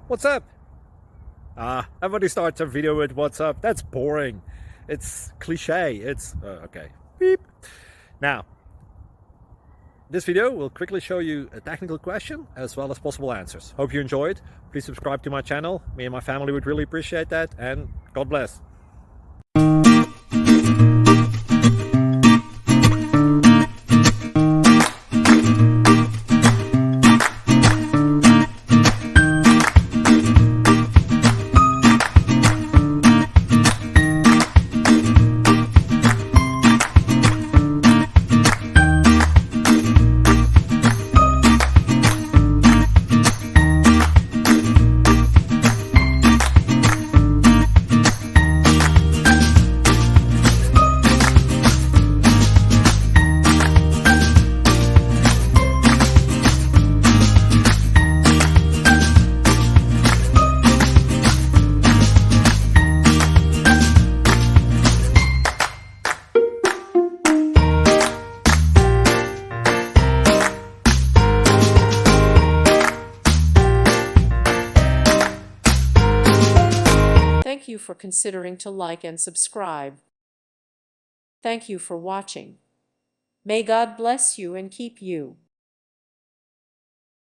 What's up? Everybody starts a video with what's up. That's boring. It's cliche. It's okay. Beep. Now, this video will quickly show you a technical question as well as possible answers. Hope you enjoyed. Please subscribe to my channel. Me and my family would really appreciate that, and God bless. Thank you for considering to like and subscribe. Thank you for watching. May God bless you and keep you.